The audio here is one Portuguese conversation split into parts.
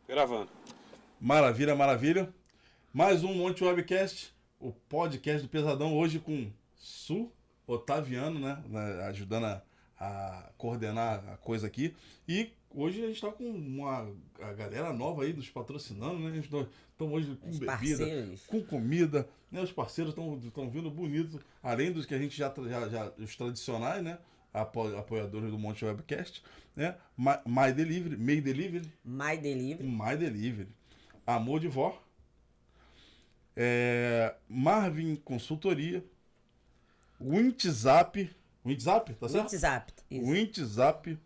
Gravando. Maravilha, maravilha. Mais um Monte Webcast, o podcast do Pesadão, hoje com Su Otaviano, né? Ajudando a coordenar a coisa aqui. E hoje a gente está com a galera nova aí dos patrocinando, né? Estão hoje com Os bebida, parceiros. com comida, né? Os parceiros estão vindo bonitos, além dos que a gente já os tradicionais, né? Apoiadores do Monte Webcast, né? My Delivery, My Delivery. Amor de Vó, Marvin Consultoria, WintZap, tá certo? WhatsApp. WintZap,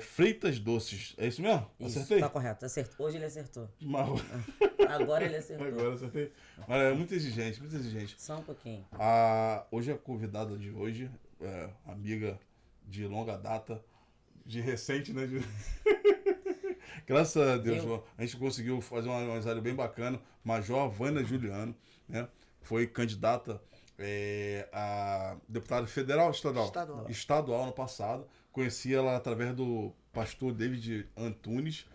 Freitas Doces, é isso mesmo? Isso, Acertei? tá correto. Acertou. Hoje ele acertou. Agora ele acertou. Agora acertei. Mas é muito exigente, muito exigente. Só um pouquinho. Hoje a convidada de hoje, amiga de longa data, de recente, né? Graças a Deus, a gente conseguiu fazer uma amizade bem bacana. Major Vânia Juliano, né? Foi candidata a deputada federal ou estadual? Estadual no passado. Conheci ela através do pastor David Antunes.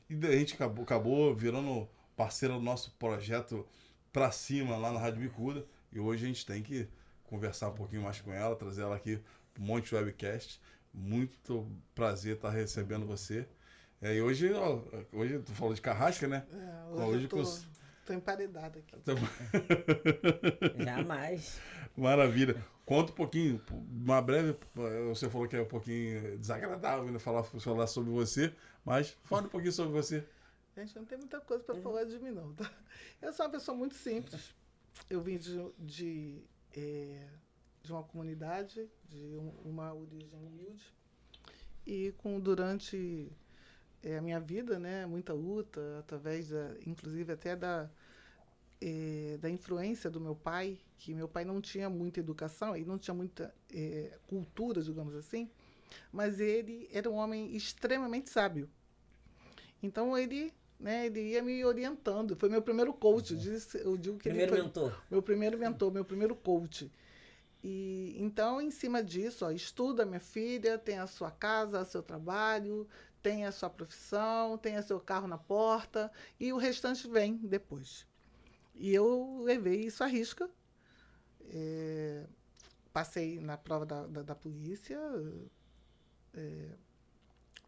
E a gente acabou virando parceira do nosso projeto Pra Cima lá na Rádio Bicuda. E hoje a gente tem que conversar um pouquinho mais com ela, trazer ela aqui pro Monte Webcast. Muito prazer estar recebendo você. E hoje tu falou de carrasca, né? Hoje eu tô emparedado aqui. Jamais. Maravilha. Conta um pouquinho, uma breve, você falou que é um pouquinho desagradável, né, falar sobre você, mas fala um pouquinho sobre você. Gente, não tem muita coisa para falar de mim, não. Tá? Eu sou uma pessoa muito simples. Eu vim de uma comunidade, de uma origem humilde. E durante a minha vida, né, muita luta, através, inclusive até da influência do meu pai, que meu pai não tinha muita educação, ele não tinha muita cultura, digamos assim, mas ele era um homem extremamente sábio. Então, ele ia me orientando. Foi meu primeiro coach. Eu digo que Primeiro ele foi mentor. meu primeiro mentor, meu primeiro coach. E então, em cima disso, estuda, minha filha, tem a sua casa, seu trabalho, tem a sua profissão, tem o seu carro na porta, e o restante vem depois. E eu levei isso à risca. Passei na prova da polícia.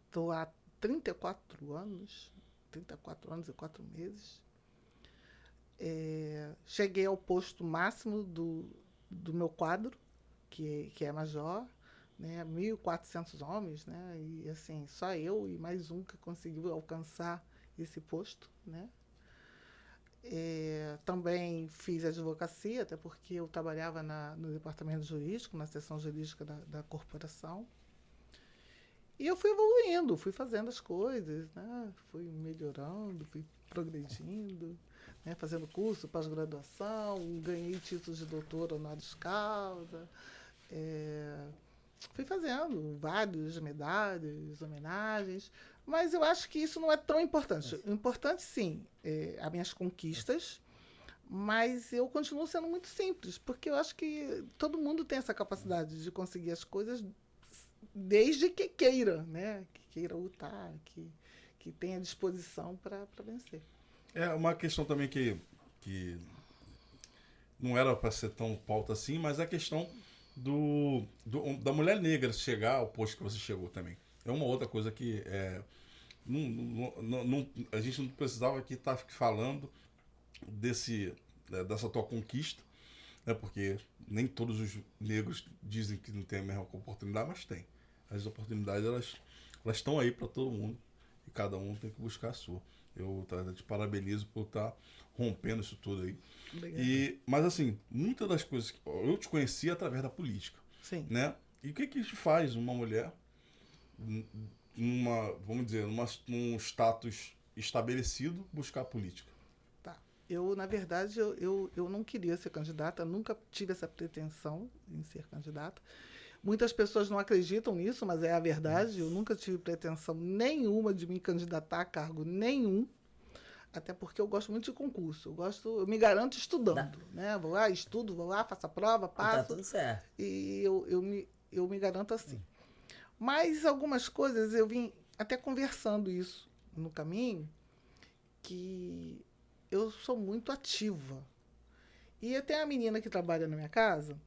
Estou há 34 anos e 4 meses. Cheguei ao posto máximo do meu quadro, que é major, né, 1.400 homens, né, e assim, só eu e mais um que conseguiu alcançar esse posto, né. Também fiz advocacia, até porque eu trabalhava no departamento jurídico, na seção jurídica da corporação. E eu fui evoluindo, fui fazendo as coisas, né, fui melhorando, fui progredindo, né, fazendo curso, pós-graduação, ganhei títulos de doutor honoris causa, fui fazendo várias medalhas, homenagens, mas eu acho que isso não é tão importante. O importante, sim, as minhas conquistas, mas eu continuo sendo muito simples, porque eu acho que todo mundo tem essa capacidade de conseguir as coisas desde que queira, né? Que queira lutar, que tenha disposição para vencer. É uma questão também que não era para ser tão pauta assim, mas é a questão da mulher negra chegar ao posto que você chegou também. É uma outra coisa que a gente não precisava aqui estar falando dessa tua conquista, né, porque nem todos os negros dizem que não tem a mesma oportunidade, mas tem. As oportunidades, elas estão aí para todo mundo e cada um tem que buscar a sua. Eu te parabenizo por estar rompendo isso tudo aí. Obrigada. Mas assim, muitas das coisas que eu te conheci através da política. Sim. Né? E o que te faz uma mulher, vamos dizer, num status estabelecido, buscar a política? Tá. Eu, na verdade, eu não queria ser candidata, nunca tive essa pretensão em ser candidata. Muitas pessoas não acreditam nisso, mas é a verdade. Eu nunca tive pretensão nenhuma de me candidatar a cargo nenhum, até porque eu gosto muito de concurso. Eu me garanto estudando, né? Vou lá, estudo, vou lá, faço a prova, passo. Tá tudo certo. E eu me garanto assim. Mas algumas coisas eu vim até conversando isso no caminho, que eu sou muito ativa. E eu tenho uma menina que trabalha na minha casa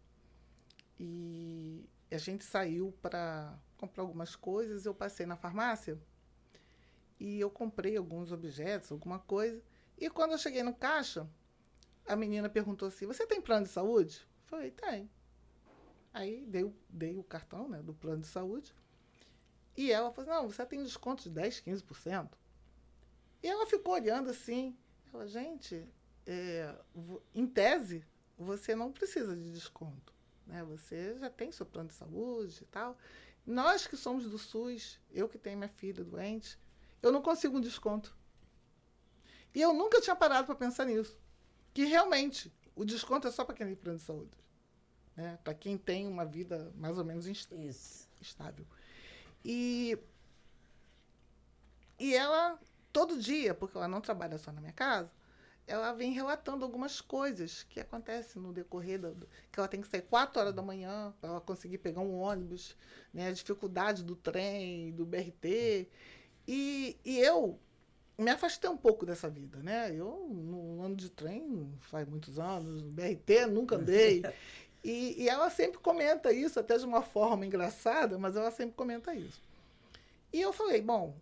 e a gente saiu para comprar algumas coisas. Eu passei na farmácia e eu comprei alguns objetos, alguma coisa. E quando eu cheguei no caixa, a menina perguntou assim, você tem plano de saúde? Eu falei, tem. Aí dei o cartão, né, do plano de saúde. E ela falou, não, você tem desconto de 10%, 15%. E ela ficou olhando assim. Ela, gente, em tese, você não precisa de desconto. Né? Você já tem seu plano de saúde e tal. Nós que somos do SUS, eu que tenho minha filha doente, eu não consigo um desconto. E eu nunca tinha parado para pensar nisso. Que realmente, o desconto é só para quem tem plano de saúde. Né? Para quem tem uma vida mais ou menos estável. E ela, todo dia, porque ela não trabalha só na minha casa, ela vem relatando algumas coisas que acontecem no decorrer que ela tem que sair 4 horas da manhã para ela conseguir pegar um ônibus, né, a dificuldade do trem, do BRT. E eu me afastei um pouco dessa vida, né? Eu, no ano de trem, faz muitos anos, no BRT, nunca andei. E ela sempre comenta isso, até de uma forma engraçada, mas ela sempre comenta isso. E eu falei, bom,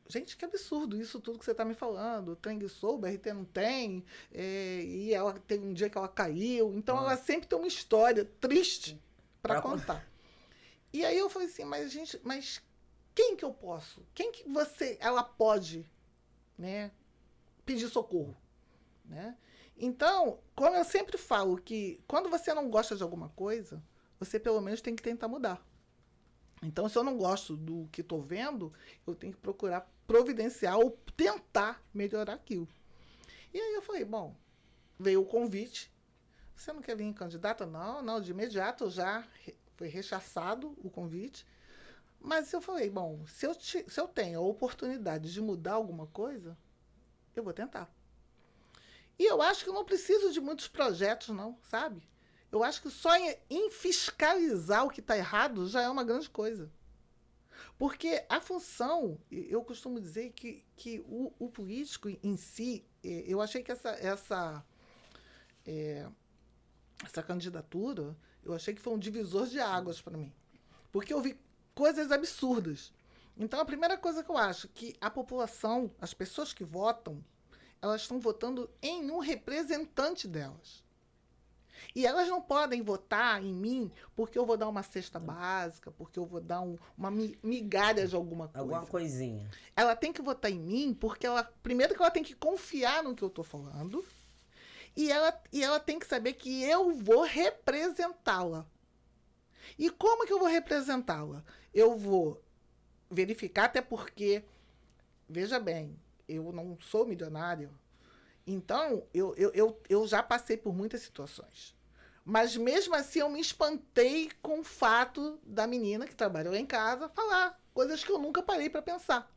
gente, que absurdo isso tudo que você está me falando. O trem guiçou, o BRT não tem, e ela tem um dia que ela caiu. Então, ela sempre tem uma história triste para contar. E aí eu falei assim, mas quem que eu posso? Quem que ela pode, né, pedir socorro? Né? Então, como eu sempre falo, que quando você não gosta de alguma coisa, você pelo menos tem que tentar mudar. Então, se eu não gosto do que estou vendo, eu tenho que procurar providenciar ou tentar melhorar aquilo. E aí eu falei, bom, veio o convite. Você não quer vir candidata? Não, de imediato já foi rechaçado o convite. Mas eu falei, bom, se eu tenho a oportunidade de mudar alguma coisa, eu vou tentar. E eu acho que eu não preciso de muitos projetos, não, sabe? Eu acho que só em fiscalizar o que está errado já é uma grande coisa. Porque a função, eu costumo dizer que o político em si, eu achei que essa candidatura, eu achei que foi um divisor de águas para mim. Porque eu vi coisas absurdas. Então, a primeira coisa que eu acho, que a população, as pessoas que votam, elas estão votando em um representante delas. E elas não podem votar em mim porque eu vou dar uma cesta básica, porque eu vou dar uma migalha de alguma coisa. Alguma coisinha. Ela tem que votar em mim porque primeiro que ela tem que confiar no que eu estou falando e ela tem que saber que eu vou representá-la. E como que eu vou representá-la? Eu vou verificar, até porque, veja bem, eu não sou milionário, então eu já passei por muitas situações. Mas mesmo assim eu me espantei com o fato da menina que trabalha lá em casa falar coisas que eu nunca parei para pensar.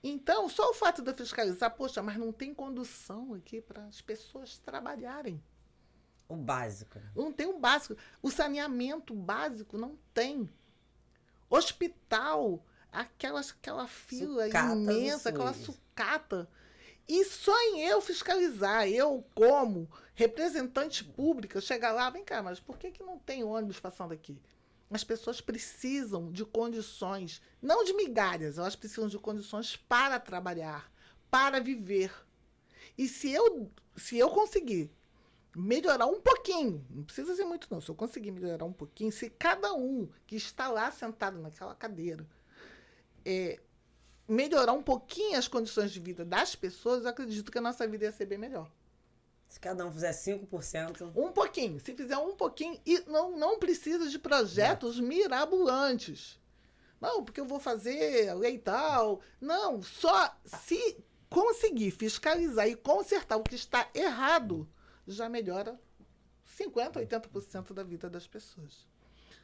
Então, só o fato de eu fiscalizar, poxa, mas não tem condução aqui para as pessoas trabalharem. O básico. Não tem um básico. O saneamento básico não tem. Hospital, aquela fila sucata imensa, aquela sucata. E só em eu fiscalizar, eu como representante pública, chegar lá, vem cá, mas por que não tem ônibus passando aqui? As pessoas precisam de condições, não de migalhas, elas precisam de condições para trabalhar, para viver. E se eu conseguir melhorar um pouquinho, não precisa ser muito não, se eu conseguir melhorar um pouquinho, se cada um que está lá sentado naquela cadeira melhorar um pouquinho as condições de vida das pessoas, eu acredito que a nossa vida ia ser bem melhor. Se cada um fizer 5%... Um pouquinho. Se fizer um pouquinho, e não precisa de projetos mirabolantes. Não, porque eu vou fazer lei tal. Não, só se conseguir fiscalizar e consertar o que está errado, já melhora 50%, 80% da vida das pessoas.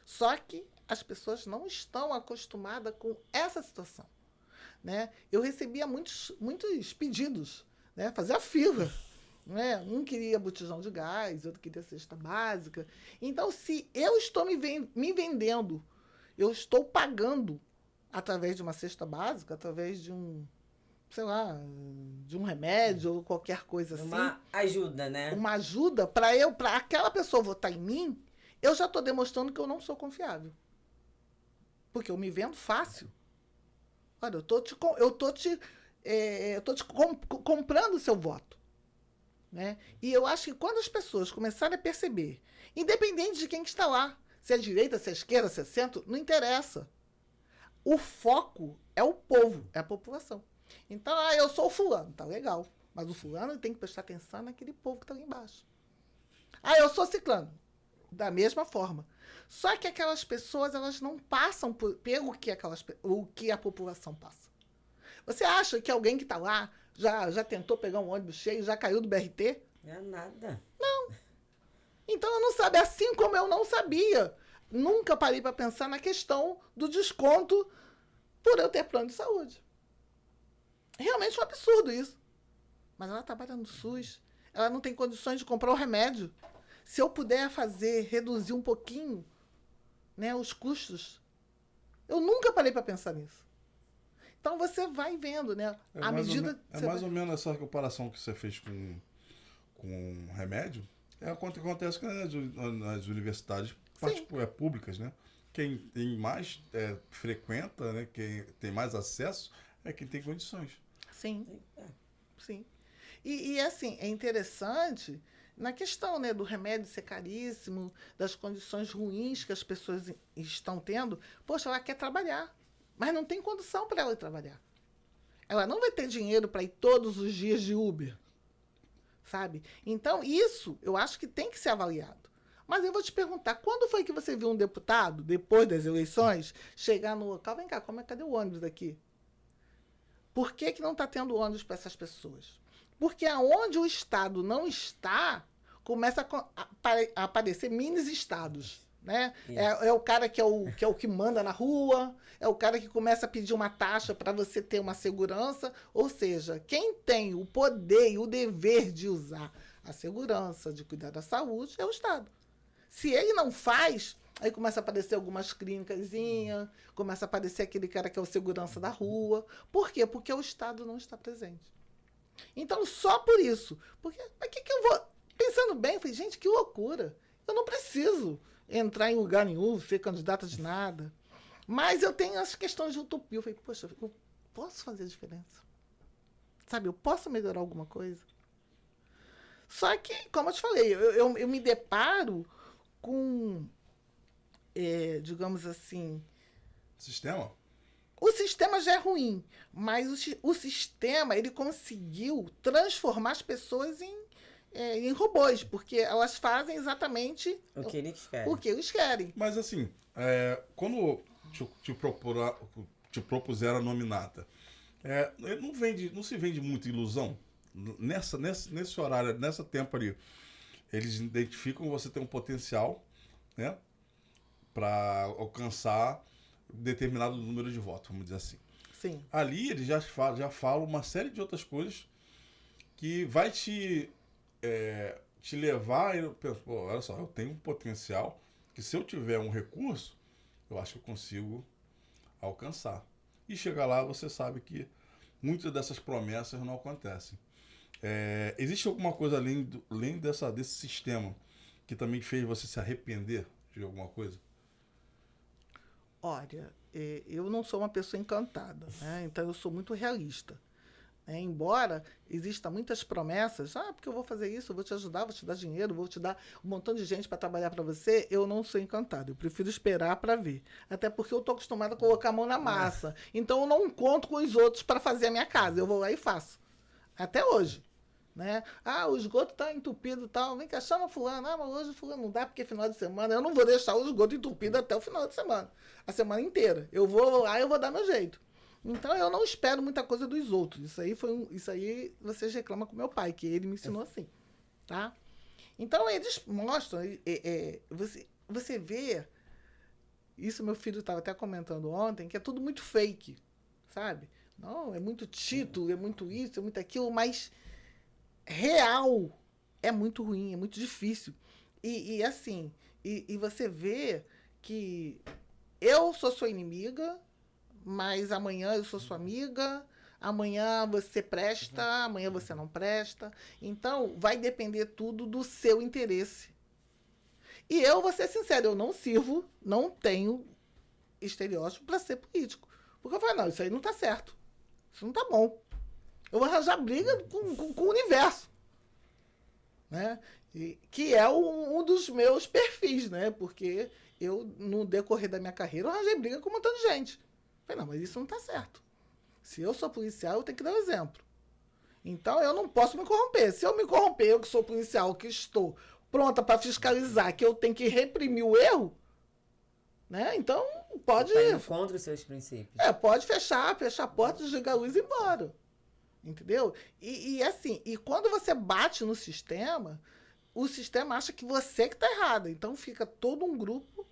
Só que as pessoas não estão acostumadas com essa situação. Né? Eu recebia muitos pedidos, né? Fazia fila. Né? Um queria botijão de gás, outro queria cesta básica. Então, se eu estou me vendendo, eu estou pagando através de uma cesta básica, através de sei lá, de um remédio ou qualquer coisa assim. Uma ajuda, né? Uma ajuda para aquela pessoa votar em mim, eu já estou demonstrando que eu não sou confiável. Porque eu me vendo fácil. Olha, eu tô te comprando o seu voto. Né? E eu acho que quando as pessoas começarem a perceber, independente de quem que está lá, se é direita, se é esquerda, se é centro, não interessa. O foco é o povo, é a população. Então, eu sou o fulano, tá legal. Mas o fulano tem que prestar atenção naquele povo que está lá embaixo. Eu sou ciclano. Da mesma forma. Só que aquelas pessoas, elas não passam pelo que a população passa. Você acha que alguém que está lá já tentou pegar um ônibus cheio, já caiu do BRT? Não é nada. Não. Então, eu não sabia, assim como eu não sabia. Nunca parei para pensar na questão do desconto por eu ter plano de saúde. Realmente um absurdo isso. Mas ela trabalha no SUS. Ela não tem condições de comprar o remédio. Se eu puder reduzir um pouquinho, né, os custos, eu nunca parei para pensar nisso. Então, você vai vendo, né? Mais ou menos essa comparação que você fez com remédio. É o que acontece nas universidades públicas, né? Quem tem mais frequenta, né? Quem tem mais acesso é quem tem condições. Sim. Sim. E assim, é interessante na questão, né, do remédio ser caríssimo, das condições ruins que as pessoas estão tendo. Poxa, ela quer trabalhar, mas não tem condição para ela ir trabalhar. Ela não vai ter dinheiro para ir todos os dias de Uber, sabe? Então, isso eu acho que tem que ser avaliado. Mas eu vou te perguntar, quando foi que você viu um deputado, depois das eleições, chegar no local, vem cá, cadê o ônibus daqui? Por que não está tendo ônibus para essas pessoas? Porque aonde o Estado não está, começa a aparecer mini-estados. Né? É o cara que é o que manda na rua, é o cara que começa a pedir uma taxa para você ter uma segurança. Ou seja, quem tem o poder e o dever de usar a segurança, de cuidar da saúde, é o Estado. Se ele não faz, aí começa a aparecer algumas clínicazinhas, começa a aparecer aquele cara que é o segurança da rua. Por quê? Porque o Estado não está presente. Então, só por isso. Porque, mas que eu vou... Pensando bem, eu falei, gente, que loucura. Eu não preciso entrar em lugar nenhum, ser candidata de nada. Mas eu tenho as questões de utopia. Eu falei, poxa, eu posso fazer a diferença. Sabe, eu posso melhorar alguma coisa. Só que, como eu te falei, eu me deparo com, digamos assim... Sistema? O sistema já é ruim, mas o sistema ele conseguiu transformar as pessoas em robôs, porque elas fazem exatamente o que eles querem. Mas assim, quando te propuseram a nominata, não se vende muita ilusão? Nesse horário, nesse tempo ali, eles identificam que você tem um potencial, né, para alcançar determinado número de votos, vamos dizer assim. Sim. Ali eles já falam uma série de outras coisas que vai te levar e pensar, olha só, eu tenho um potencial que se eu tiver um recurso, eu acho que eu consigo alcançar. E chegar lá, você sabe que muitas dessas promessas não acontecem. Existe alguma coisa além desse sistema que também fez você se arrepender de alguma coisa? Olha, eu não sou uma pessoa encantada, né? Então eu sou muito realista. Embora existam muitas promessas, porque eu vou fazer isso, eu vou te ajudar, vou te dar dinheiro, vou te dar um montão de gente para trabalhar para você, eu não sou encantada. Eu prefiro esperar para ver. Até porque eu estou acostumada a colocar a mão na massa. Então eu não conto com os outros para fazer a minha casa. Eu vou lá e faço. Até hoje. Né? O esgoto está entupido e tal. Vem cá, chama fulano. Mas hoje fulano não dá porque é final de semana. Eu não vou deixar o esgoto entupido até o final de semana. A semana inteira. Eu vou lá e eu vou dar meu jeito. Então, eu não espero muita coisa dos outros. Isso aí vocês reclamam com meu pai, que ele me ensinou assim. Tá? Então, eles mostram... você vê... Isso meu filho estava até comentando ontem, que é tudo muito fake. Sabe? Não, é muito título, é muito isso, é muito aquilo, mas... real é muito ruim, é muito difícil. E assim, você vê que eu sou sua inimiga, mas amanhã eu sou sua amiga, Amanhã você presta, amanhã você não presta. Então, vai depender tudo do seu interesse. E eu, vou ser sincero, eu não sirvo, não tenho estereótipo para ser político. Porque eu falo, não, isso aí não tá certo. Isso não tá bom. Eu vou arranjar briga com o universo. Né? Que é um dos meus perfis, né? Porque eu, no decorrer da minha carreira, eu arranjei briga com um montão de gente. Falei, não, mas isso não tá certo. Se eu sou policial, eu tenho que dar um exemplo. Então, eu não posso me corromper. Se eu me corromper, eu que sou policial, que estou pronta para fiscalizar, que eu tenho que reprimir o erro, né? Então, pode... Tá indo contra os seus princípios. Pode fechar a porta, desligar a luz e ir embora. Entendeu? E assim, e quando você bate no sistema, o sistema acha que você que está errado. Então, fica todo um grupo,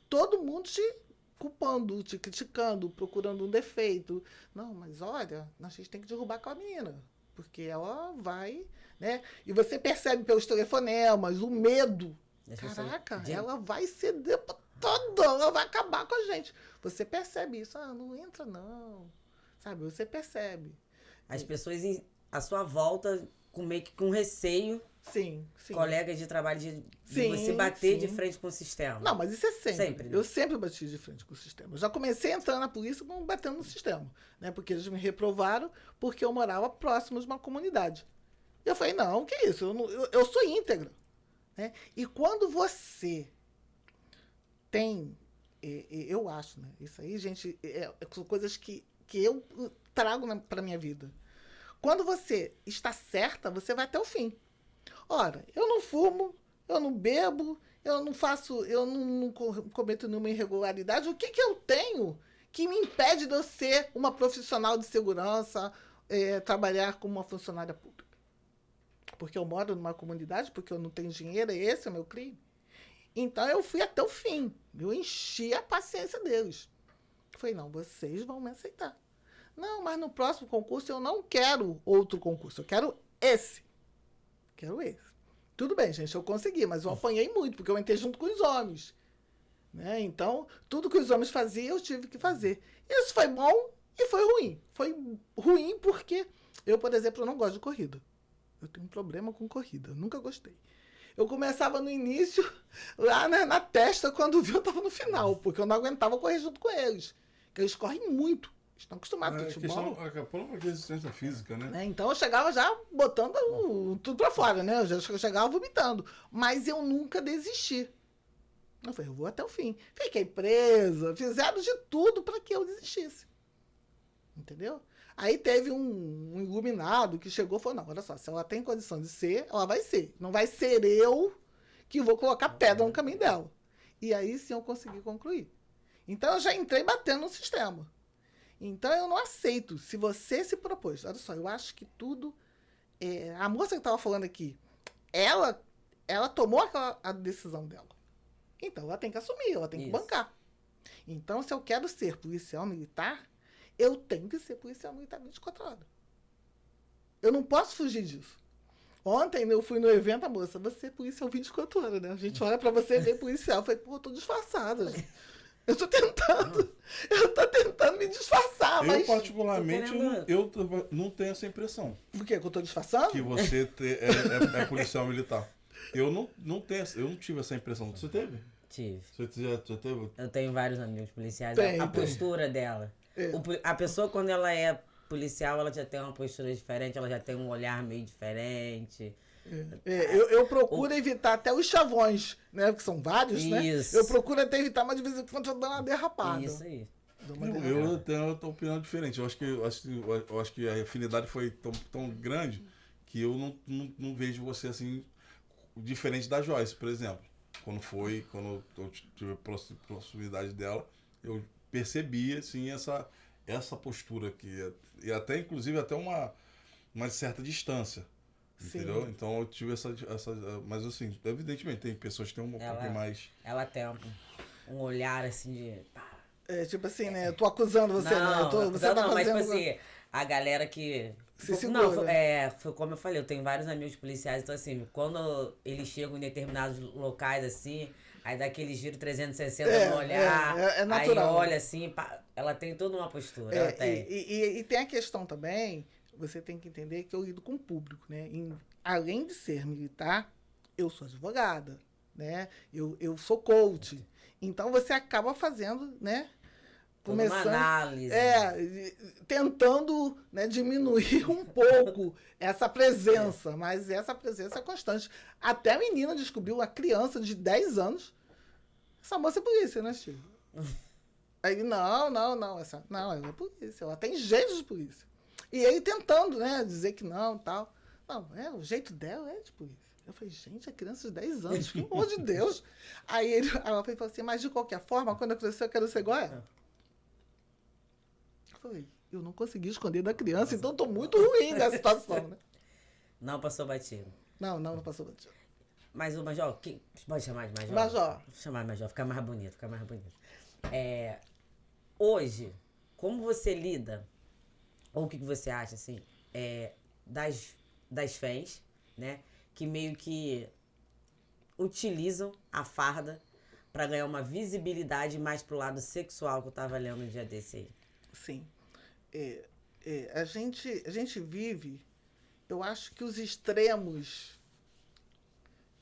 todo mundo te culpando, te criticando, procurando um defeito. Não, mas olha, a gente tem que derrubar aquela menina, porque ela vai, né? E você percebe pelos telefonemas, o medo. Caraca, ela vai ser deputada, ela vai acabar com a gente. Você percebe isso. Ah, não entra não. Sabe, você percebe. As pessoas à sua volta meio que com receio. Sim. Colegas de trabalho de você bater de frente com o sistema. Não, mas isso é sempre. Né? Eu sempre bati de frente com o sistema. Eu já comecei a entrar na polícia batendo no sistema, né? Porque eles me reprovaram porque eu morava próximo de uma comunidade. Eu falei, não, que isso? Eu sou íntegra. Né? E quando você tem... eu acho, né? Isso aí, gente, são coisas que eu trago para a minha vida. Quando você está certa, você vai até o fim. Ora, eu não fumo, eu não bebo, eu não cometo nenhuma irregularidade. O que eu tenho que me impede de eu ser uma profissional de segurança, trabalhar como uma funcionária pública? Porque eu moro numa comunidade, porque eu não tenho dinheiro, esse é o meu crime. Então, eu fui até o fim. Eu enchi a paciência deles. Falei, não, vocês vão me aceitar. Não, mas no próximo concurso eu não quero outro concurso, eu quero esse. Quero esse. Tudo bem, gente, eu consegui, mas eu apanhei muito, porque eu entrei junto com os homens. Né? Então, tudo que os homens faziam, eu tive que fazer. Isso foi bom e foi ruim. Foi ruim porque eu, por exemplo, não gosto de corrida. Eu tenho um problema com corrida, eu nunca gostei. Eu começava no início, lá na testa, quando vi eu estava no final, porque eu não aguentava correr junto com eles. Porque eles correm muito. Estão acostumados com futebol. A própria resistência física, né? Então eu chegava já botando tudo pra fora, né? Eu chegava vomitando. Mas eu nunca desisti. Eu falei, eu vou até o fim. Fiquei presa, fizeram de tudo para que eu desistisse. Entendeu? Aí teve um iluminado que chegou e falou, não, olha só, se ela tem condição de ser, ela vai ser. Não vai ser eu que vou colocar pedra no caminho dela. E aí sim eu consegui concluir. Então eu já entrei batendo no sistema. Então, eu não aceito. Se você se propôs... Olha só, eu acho que tudo... a moça que estava falando aqui, ela tomou a decisão dela. Então, ela tem que assumir, ela tem que bancar. Então, se eu quero ser policial militar, eu tenho que ser policial militar 24 horas. Eu não posso fugir disso. Ontem, eu fui no evento, a moça, você é policial 24 horas, né? A gente olha para você e vê policial. Eu falei, pô, eu tô disfarçada, gente. Eu tô tentando me disfarçar, mas... Eu, particularmente, eu não tenho essa impressão. Por quê? Que eu tô disfarçando? Que você é policial militar. Eu não tive essa impressão. Você teve? Tive. Você já teve? Eu tenho vários amigos policiais. Tem. Postura dela. A pessoa, quando ela é policial, ela já tem uma postura diferente, ela já tem um olhar meio diferente. Eu procuro evitar até os chavões, né? Porque são vários, isso. Né? Eu procuro até evitar, mas de vez em quando eu dou uma derrapada. Isso aí. Eu tenho uma opinião diferente. Eu acho que a afinidade foi tão grande que eu não vejo você assim, diferente da Joyce, por exemplo. Quando eu tive a proximidade dela, eu percebi assim, essa postura aqui. E até, inclusive, até uma certa distância. Sim. Entendeu? Então eu tive essa. Mas assim, evidentemente, tem pessoas que têm um pouquinho mais. Ela tem um olhar assim de. Tipo assim, né? Eu tô acusando você, né? Você tá mas fazendo... tipo assim, a galera que. Se segura. Foi como eu falei, eu tenho vários amigos policiais, então assim, quando eles chegam em determinados locais assim, Aí dá aquele giro 360 no olhar. É natural. Aí olha assim, ela tem toda uma postura. Ela tem. E tem a questão também, você tem que entender que eu lido com o público, né? Além de ser militar, eu sou advogada, né? Eu sou coach. Então você acaba fazendo, né? Começando, uma análise. Tentando, né, diminuir um pouco essa presença, mas essa presença é constante. Até a menina descobriu, uma criança de 10 anos, essa moça é polícia, né, Chico? Aí, não, ela é polícia, ela tem jeito de polícia. E ele tentando, né, dizer que não, tal. Não, o jeito dela é de polícia. Eu falei, gente, a criança de 10 anos, pelo amor de Deus. Aí ela falou assim, mas de qualquer forma, quando eu crescer, eu quero ser igual a ela. Eu falei, eu não consegui esconder da criança, então estou muito ruim nessa situação, né? Não passou batido. Não passou batido. Mas o Major, pode chamar de Major? Major. Vou chamar de Major, fica mais bonito. Hoje, como você lida, ou o que você acha, assim, das fãs, né, que meio que utilizam a farda para ganhar uma visibilidade mais pro lado sexual, que eu tava lendo um dia desse aí? Sim. A gente vive, eu acho que os extremos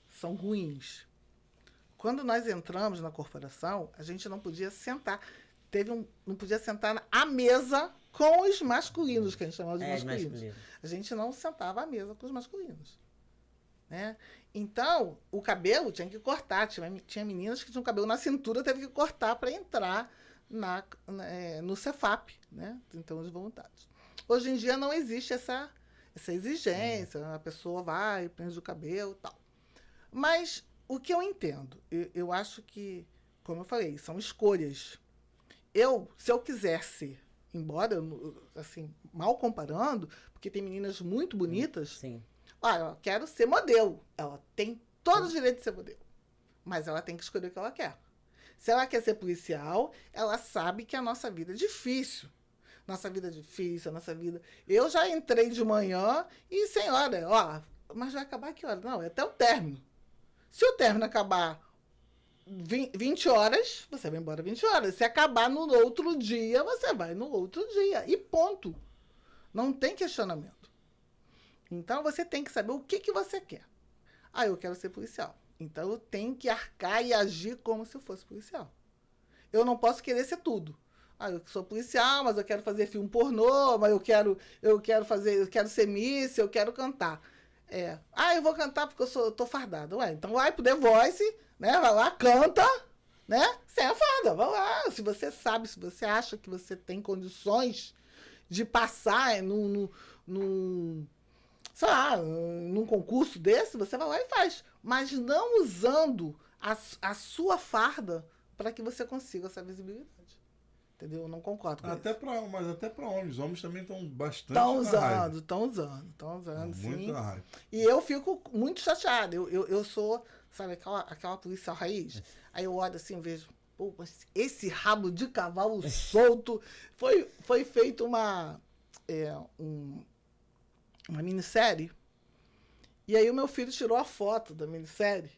são ruins. Quando nós entramos na corporação, a gente não podia sentar. Não podia sentar à mesa com os masculinos, que a gente chamava de masculinos. A gente não sentava à mesa com os masculinos. Né? Então, o cabelo tinha que cortar. Tinha meninas que tinham cabelo na cintura, teve que cortar para entrar no Cefap, né? Então, os voluntários. Hoje em dia não existe essa exigência, a pessoa vai, prende o cabelo e tal. Mas o que eu entendo, eu acho que, como eu falei, são escolhas. Se eu quisesse, embora, assim, mal comparando, porque tem meninas muito bonitas, sim. Eu quero ser modelo. Ela tem todo o direito de ser modelo, mas ela tem que escolher o que ela quer. Se ela quer ser policial, ela sabe que a nossa vida é difícil. Nossa vida é difícil, a nossa vida... Eu já entrei de manhã e, senhora, mas vai acabar que hora? Não, é até o término. Se o término acabar 20 horas, você vai embora 20 horas. Se acabar no outro dia, você vai no outro dia. E ponto. Não tem questionamento. Então, você tem que saber o que você quer. Eu quero ser policial. Então, eu tenho que arcar e agir como se eu fosse policial. Eu não posso querer ser tudo. Eu sou policial, mas eu quero fazer filme pornô, mas eu quero ser Miss, eu quero cantar. Eu vou cantar porque eu tô fardada. Então vai pro The Voice, né? Vai lá, canta, né? Sem a farda, vai lá. Se você sabe, se você acha que você tem condições de passar num concurso desse, você vai lá e faz. Mas não usando a sua farda para que você consiga essa visibilidade. Entendeu? Eu não concordo com isso. Mas até para homens. Os homens também estão bastante Estão usando, sim. Muito na raiva. E eu fico muito chateada. Eu sou, sabe, aquela policial raiz. Aí eu olho assim, vejo, pô, esse rabo de cavalo solto. Foi feita uma minissérie. E aí o meu filho tirou a foto da minissérie,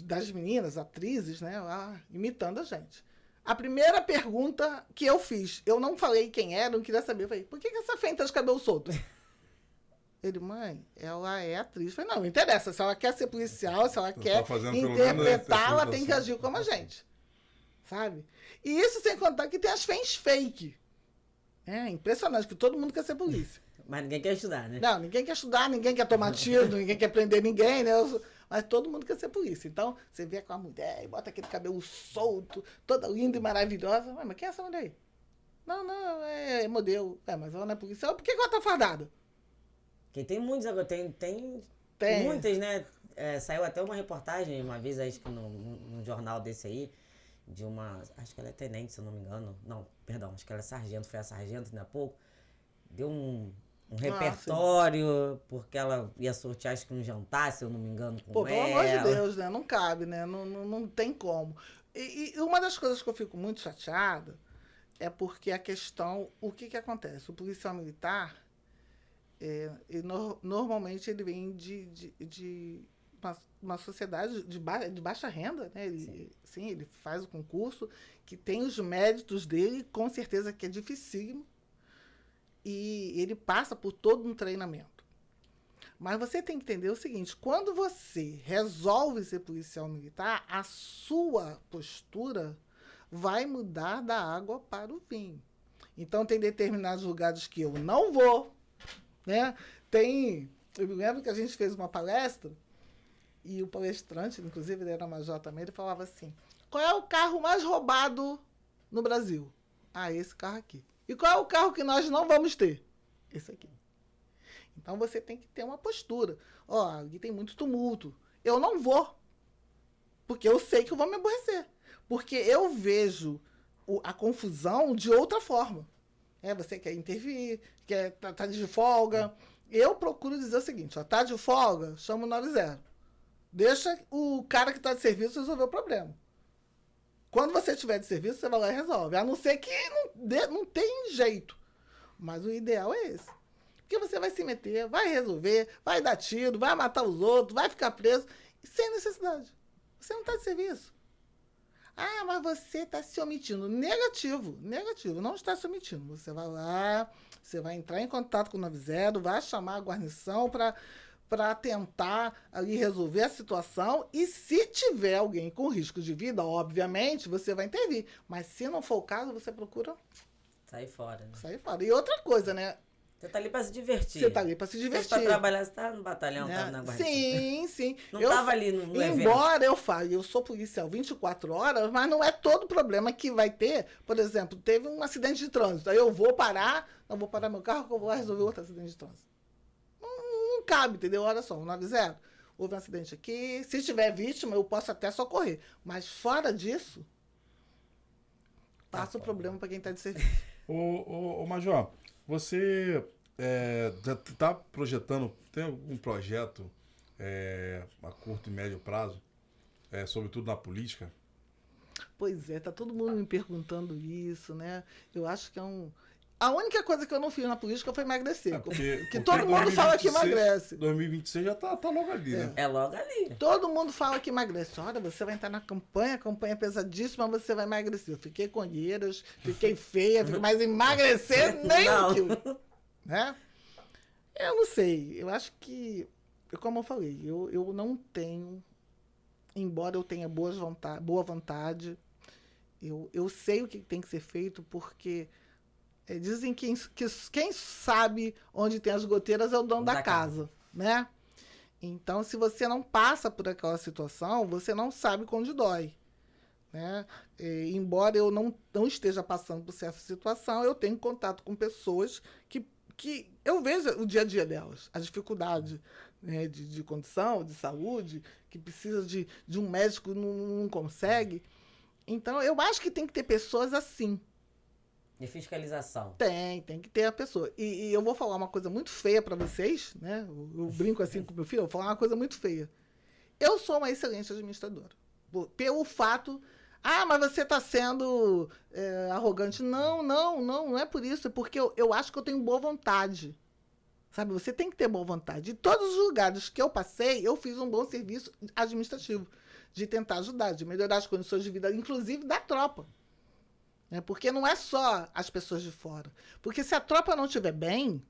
das meninas, atrizes, né, lá, imitando a gente. A primeira pergunta que eu fiz, eu não falei quem era, não queria saber. Eu falei, por que essa fêmea tá de cabelo solto? Ele, mãe, ela é atriz. Eu falei, não interessa, se ela quer ser policial, se ela quer interpretar, ela tem que agir como a gente. Sabe? E isso sem contar que tem as fãs fake. É impressionante, que todo mundo quer ser polícia. Mas ninguém quer estudar, né? Não, ninguém quer estudar, ninguém quer tomar tiro, ninguém quer prender ninguém, né? Mas todo mundo quer ser polícia. Então, você vê com a mulher e bota aquele cabelo solto, toda linda e maravilhosa. Mas quem é essa mulher aí? Não, é modelo. Mas ela não é policial. Por que ela tá fardada? Porque tem muitos agora, tem muitas, né? Saiu até uma reportagem uma vez, acho que num jornal desse aí, de uma... Acho que ela é tenente, se eu não me engano. Não, perdão, acho que ela é sargento, foi a sargento ainda há pouco. Deu um repertório, porque ela ia sortear, acho que um jantar, se eu não me engano, com ela. Pelo amor de Deus, né? Não cabe, né? Não tem como. E uma das coisas que eu fico muito chateada é porque a questão... O que acontece? O policial militar, normalmente ele vem de uma sociedade de baixa renda, né? Sim, ele faz o concurso, que tem os méritos dele, com certeza que é dificílimo, e ele passa por todo um treinamento. Mas você tem que entender o seguinte, quando você resolve ser policial militar, a sua postura vai mudar da água para o vinho. Então, tem determinados lugares que eu não vou, né? Eu me lembro que a gente fez uma palestra, e o palestrante, inclusive ele era major também, ele falava assim, qual é o carro mais roubado no Brasil? Ah, esse carro aqui. E qual é o carro que nós não vamos ter? Esse aqui. Então, você tem que ter uma postura. Ó, aqui tem muito tumulto. Eu não vou, porque eu sei que eu vou me aborrecer. Porque eu vejo a confusão de outra forma. Você quer intervir, tá de folga. Eu procuro dizer o seguinte, ó, tá de folga, chama o 90. Deixa o cara que está de serviço resolver o problema. Quando você estiver de serviço, você vai lá e resolve. A não ser que não tem jeito. Mas o ideal é esse. Porque você vai se meter, vai resolver, vai dar tiro, vai matar os outros, vai ficar preso, sem necessidade. Você não está de serviço. Ah, mas você está se omitindo. Negativo, não está se omitindo. Você vai lá, você vai entrar em contato com o 90, vai chamar a guarnição para tentar ali resolver a situação, e se tiver alguém com risco de vida, obviamente, você vai intervir. Mas se não for o caso, você procura sair fora, né? Sair fora. E outra coisa, né? Você tá ali para se divertir. Você tá ali para se divertir. Você para trabalhar, você tá no batalhão, tá na guarnição. Sim. Não tava ali no evento. Embora eu fale, eu sou policial 24 horas, mas não é todo problema que vai ter. Por exemplo, teve um acidente de trânsito, aí eu vou parar meu carro, que eu vou resolver outro acidente de trânsito. Não cabe, entendeu? Olha só, 90, houve um acidente aqui, se tiver vítima, eu posso até socorrer. Mas fora disso, passa o problema para quem está de serviço. Ô, Major, você já está projetando, tem algum projeto a curto e médio prazo, sobretudo na política? Pois é, tá todo mundo me perguntando isso, né? Eu acho que a única coisa que eu não fiz na política foi emagrecer. Porque todo mundo fala que emagrece. 2026 já tá logo ali, né? É logo ali. Todo mundo fala que emagrece. Olha, você vai entrar na campanha pesadíssima, você vai emagrecer. Eu fiquei com olheiras, fiquei feia, mas emagrecer nem um quilo. Né? Eu não sei. Eu acho que, como eu falei, eu não tenho, embora eu tenha boa vontade, eu sei o que tem que ser feito, porque dizem que quem sabe onde tem as goteiras é o dono da casa, né? Então, se você não passa por aquela situação, você não sabe onde dói, né? Embora eu não esteja passando por essa situação, eu tenho contato com pessoas que eu vejo o dia a dia delas, a dificuldade, né, de condição, de saúde, que precisa de um médico, não consegue. Então, eu acho que tem que ter pessoas assim. De fiscalização. Tem que ter a pessoa. E eu vou falar uma coisa muito feia para vocês, né? Eu brinco assim com meu filho, eu vou falar uma coisa muito feia. Eu sou uma excelente administradora. Pelo fato... Ah, mas você está sendo arrogante. Não é por isso. É porque eu acho que eu tenho boa vontade. Sabe? Você tem que ter boa vontade. De todos os lugares que eu passei, eu fiz um bom serviço administrativo. De tentar ajudar, de melhorar as condições de vida, inclusive da tropa. Porque não é só as pessoas de fora. Porque se a tropa não estiver bem,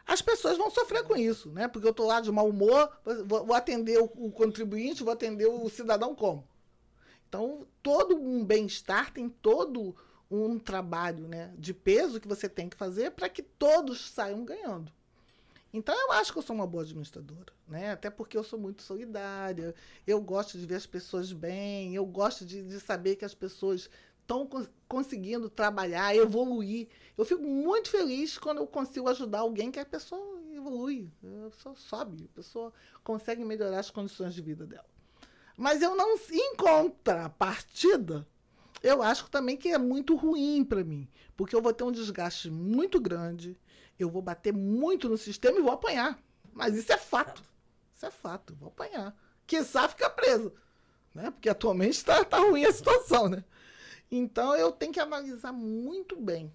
as pessoas vão sofrer com isso, né? Porque eu estou lá de mau humor, vou atender o contribuinte, vou atender o cidadão como? Então, todo um bem-estar tem todo um trabalho, né, de peso que você tem que fazer para que todos saiam ganhando. Então, eu acho que eu sou uma boa administradora, né? Até porque eu sou muito solidária, eu gosto de ver as pessoas bem, eu gosto de saber que as pessoas estão conseguindo trabalhar, evoluir. Eu fico muito feliz quando eu consigo ajudar alguém que a pessoa evolui, a pessoa sobe, a pessoa consegue melhorar as condições de vida dela. Mas eu não, em contrapartida, eu acho também que é muito ruim para mim, porque eu vou ter um desgaste muito grande, eu vou bater muito no sistema e vou apanhar. Mas isso é fato. Isso é fato, eu vou apanhar. Quiçá ficar preso, né? Porque atualmente está ruim a situação, né? Então, eu tenho que analisar muito bem.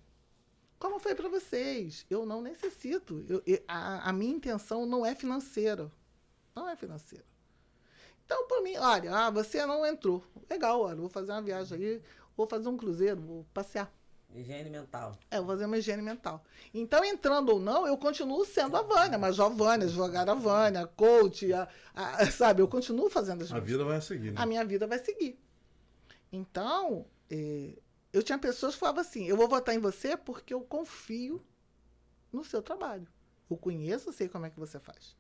Como foi para vocês? Eu não necessito. A minha intenção não é financeira. Não é financeiro. Então, para mim, olha, você não entrou. Legal, olha, vou fazer uma viagem aí, vou fazer um cruzeiro, vou passear. Higiene mental. Vou fazer uma higiene mental. Então, entrando ou não, eu continuo sendo a Vânia, Major Vânia, advogada Vânia, coach, sabe? Eu continuo fazendo as coisas. A vida vai seguir, né? A minha vida vai seguir. Então, eu tinha pessoas que falavam assim, eu vou votar em você porque eu confio no seu trabalho. Eu conheço, sei como é que você faz.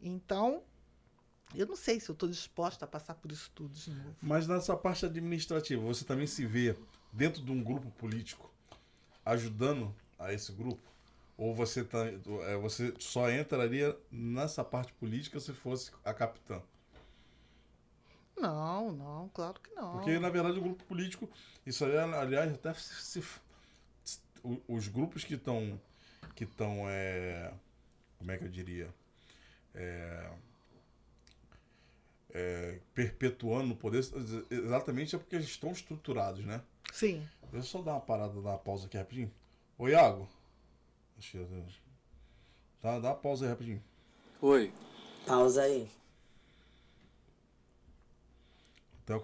Então, eu não sei se eu estou disposta a passar por isso tudo de novo. Mas nessa parte administrativa, você também se vê dentro de um grupo político ajudando a esse grupo? Ou você só entraria nessa parte política se fosse a capitã? Não, claro que não. Porque, na verdade, o grupo político, isso aí, aliás, até os grupos que estão, como é que eu diria, perpetuando no poder, exatamente é porque eles estão estruturados, né? Sim. Deixa eu só dar uma parada, dar uma pausa aqui rapidinho. Ô, Iago. Dá uma pausa aí rapidinho. Oi. Pausa aí. Até eu